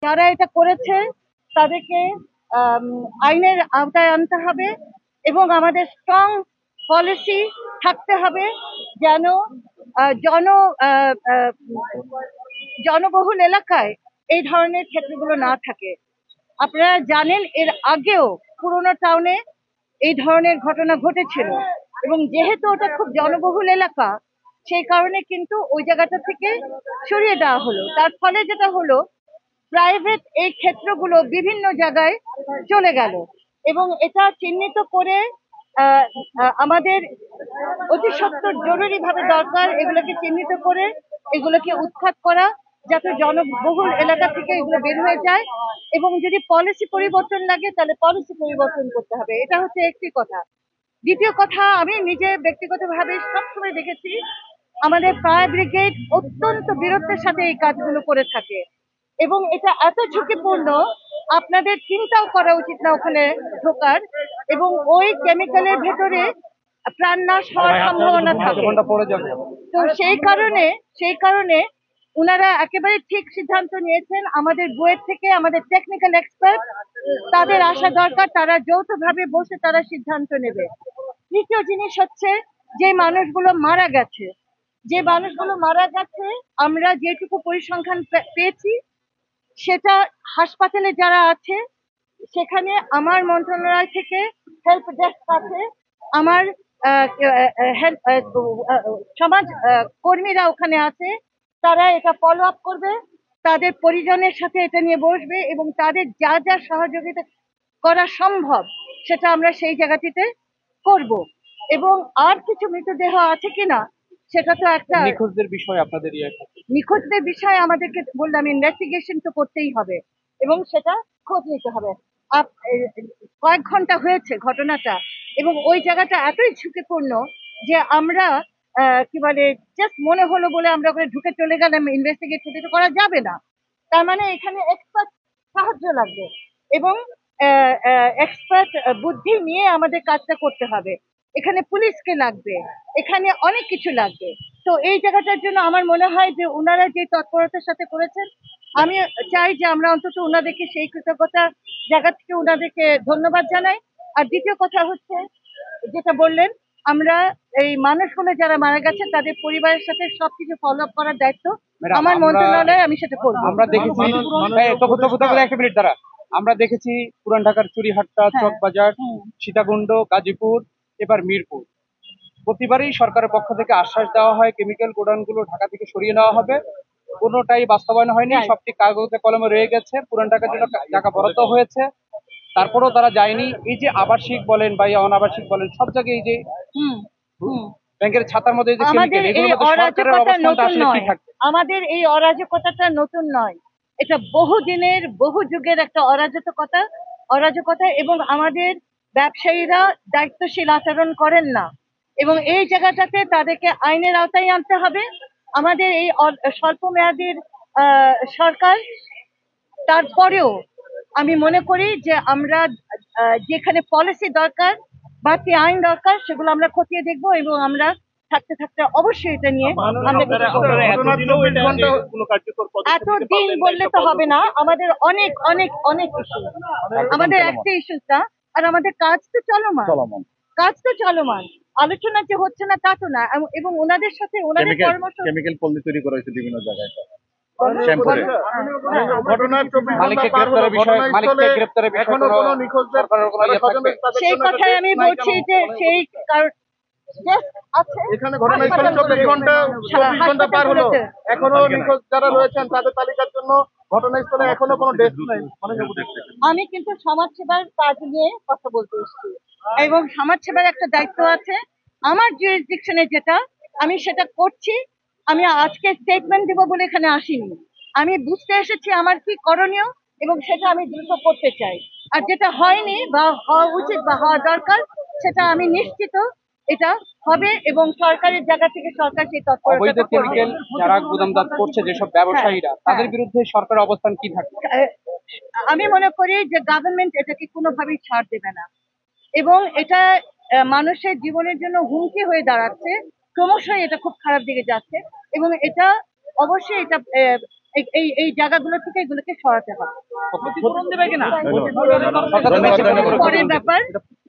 যারা এটা করেছে তাদেরকে আইনের আওতায় আনতে হবে এবং আমাদের স্ট্রং পলিসি থাকতে হবে যেন আহ, জন আহ, আহ, জনবহুল এলাকায় এই ধরনের ক্ষেত্রগুলো না থাকে। আপনারা জানেন এর আগেও পুরোনো টাউনে এই ধরনের ঘটনা ঘটেছিল এবং যেহেতু ওটা খুব জনবহুল এলাকা সেই কারণে কিন্তু ওই জায়গাটা থেকে সরিয়ে দেওয়া হলো। তার ফলে যেটা হলো, প্রাইভেট এই ক্ষেত্রগুলো বিভিন্ন জায়গায় চলে গেল এবং এটা চিহ্নিত করে আহ, আমাদের অতি সত্বর জরুরি ভাবে দরকার এগুলোকে চিহ্নিত করে এগুলোকে উৎখাত করা, যাতে জনবহুল এলাকা থেকে এগুলো বের হয়ে যায়। এবং যদি পলিসি পরিবর্তন লাগে তাহলে পলিসি পরিবর্তন করতে হবে, এটা হচ্ছে একটি কথা। দ্বিতীয় কথা, আমি নিজে ব্যক্তিগতভাবে সবসময় দেখেছি আমাদের ফায়ার ব্রিগেড অত্যন্ত বীরত্বের সাথে এই কাজগুলো করে থাকে এবং এটা এত ঝুঁকিপূর্ণ, আপনাদের চিন্তাও করা উচিত না ওখানে ঢোকার, এবং ওই কেমিক্যালের ভেতরে প্রাণ নাশ হওয়ার সম্ভাবনা থাকে। তো সেই কারণে উনারা একেবারে ঠিক সিদ্ধান্ত নিয়েছেন। আমাদের বুয়েট থেকে আমাদের টেকনিক্যাল এক্সপার্ট তাদের আসা দরকার, তারা যৌথভাবে বসে তারা সিদ্ধান্ত নেবে। তৃতীয় জিনিস হচ্ছে, যে মানুষগুলো মারা গেছে আমরা যেটুকু পরিসংখ্যান পেয়েছি সেটা হাসপাতালে যারা আছে সেখানে আমার মন্ত্রণালয় থেকে হেল্প ডেস্ক আছে, আমার হেল্প সমাজ কর্মীরা ওখানে আছে, তারা এটা ফলো আপ করবে, তাদের পরিজনের সাথে এটা নিয়ে বসবে এবং তাদের যা যা সহযোগিতা করা সম্ভব সেটা আমরা সেই জায়গাটিতে করব। এবং আর কিছু মৃতদেহ আছে কিনা সেটা তো একটা নিখোঁজদের বিষয় আপনাদের নিখোঁজদের বিষয়ে আমাদেরকে বললাম ইনভেস্টিগেশন তো করতেই হবে এবং সেটা খোঁজ নিতে হবে। কয়েক ঘন্টা হয়েছে ঘটনাটা এবং ওই জায়গাটা এতই ঝুঁকিপূর্ণ যে আমরা কি বলে জাস্ট মনে হলো বলে আমরা ওখানে ঢুকে চলে গেলাম, ইনভেস্টিগেট করতে তো করা যাবে না। তার মানে এখানে এক্সপার্ট সাহায্য লাগবে এবং এক্সপার্ট বুদ্ধি নিয়ে আমাদের কাজটা করতে হবে। এখানে পুলিশকে লাগবে, এখানে অনেক কিছু লাগবে। তো এই জায়গাটার জন্য আমার মনে হয় যে ওনারা যে তৎপরতার সাথে করেছেন, আমি চাই যে আমরা অন্তত ওনাদেরকে সেই কৃতজ্ঞতা জায়গা থেকে ওনাদেরকে ধন্যবাদ জানাই। আর দ্বিতীয় কথা হচ্ছে যেটা বললেন, আমরা এই মানুষগুলো যারা মারা গেছে তাদের পরিবারের সাথে সবকিছু ফলো আপ করার দায়িত্ব আমার মন্ত্রণালয়ে, আমি সেটা করবো। আমরা দেখেছি একটা মিনিট দ্বারা আমরা দেখেছি পুরান ঢাকার চুরিহাট্টা, চকবাজার, সীতাকুণ্ড, গাজীপুর, এবার মিরপুর। প্রতিবারই সরকারের পক্ষ থেকে আশ্বাস দেওয়া হয় কেমিক্যাল গোডাউনগুলো ঢাকা থেকে সরিয়ে নেওয়া হবে, কোনোটাই বাস্তবায়ন হয়নি, সবটি কাগজে কলমে রয়ে গেছে। পুরান ঢাকার জন্য টাকা বরাদ্দ হয়েছে, তারপরেও তারা যায়নি। এই যে আবাসিক বলেন বা অনাবাসিক বলেন, সব জায়গায় এই যে ব্যাংকের ছাতার মধ্যে যে আমাদের এই অরাজকতা নতুন নয়, থাকবে? আমাদের এই অরাজকতাটা নতুন নয়, এটা বহুদিনের বহু যুগের একটা অরাজকতা এবং আমাদের ব্যবসায়ীরা দায়িত্বশীল আচরণ করেন না এবং এই জায়গাটাতে তাদেরকে আইনের আওতায় আনতে হবে। আমাদের এই স্বল্প মেয়াদীর সরকার, তারপরেও আমি মনে করি যে আমরা যেখানে পলিসি দরকার, বাড়তি আইন দরকার, সেগুলো আমরা খতিয়ে দেখবো এবং আমরা থাকতে থাকতে অবশ্যই এটা নিয়ে এতদিন বললে তো হবে না, আমাদের অনেক অনেক অনেক ইস্যু, আমাদের একটা ইস্যুস না, আর আমাদের কাজ তো চলমান, আলোচনা যে হচ্ছে না তা তো না। এবং ওনাদের সাথে ওনাদের পরামর্শ কেমিক্যাল পল্লী তৈরি করা হয়েছে বিভিন্ন জায়গায়। সেই কথাই আমি বলছি যে সেই কারণ এখানে ঘটনাস্থলে 24 ঘন্টা পার হলো, এখনো নিখোঁজ যারা রয়েছেন তাদের তালিকার জন্য ঘটনাস্থলে এখনো কোনো ডেস্ক নেই। আমি কিন্তু সমাজসেবার কাজ নিয়ে কথা বলতে এসেছি এবং সমাজসেবার একটা দায়িত্ব আছে আমার জুরিসডিকশনে, যেটা আমি সেটা করছি। আমি আজকে স্টেটমেন্ট দিব বলে এখানে আসিনি, আমি বুঝতে এসেছি আমার কি করণীয় এবং সেটা আমি দ্রুত করতে চাই। আর যেটা হয়নি বা হওয়া উচিত বা হওয়া দরকার সেটা আমি নিশ্চিত এটা হবে এবং সরকারের জায়গা থেকে সরকার সেই তৎপরতা করবে। যারা গুদামজাত করছে যেসব ব্যবসায়ীরা, তাদের বিরুদ্ধে সরকারের অবস্থান কি থাকবে? আমি মনে করি যে গভর্নমেন্ট এটাকে কোনোভাবেই ছাড় দেবে না এবং এটা মানুষের জীবনের জন্য হুমকি হয়ে দাঁড়াচ্ছে, ক্রমশই এটা খুব খারাপ দিকে যাচ্ছে এবং এটা অবশ্যই এটা এই এই জায়গাগুলো থেকে এগুলোকে সরাতে হবে। ক্ষতিপূরণ দেবে কিনা? ধন্যবাদ। পরের ব্যাপার,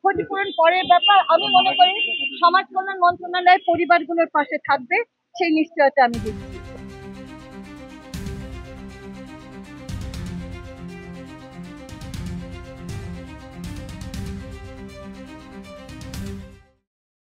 ক্ষতিপূরণ পরের ব্যাপার। আমি মনে করি সমাজ কল্যাণ মন্ত্রণালয় পরিবারগুলোর পাশে থাকবে, সেই নিশ্চয়তা আমি দিচ্ছি।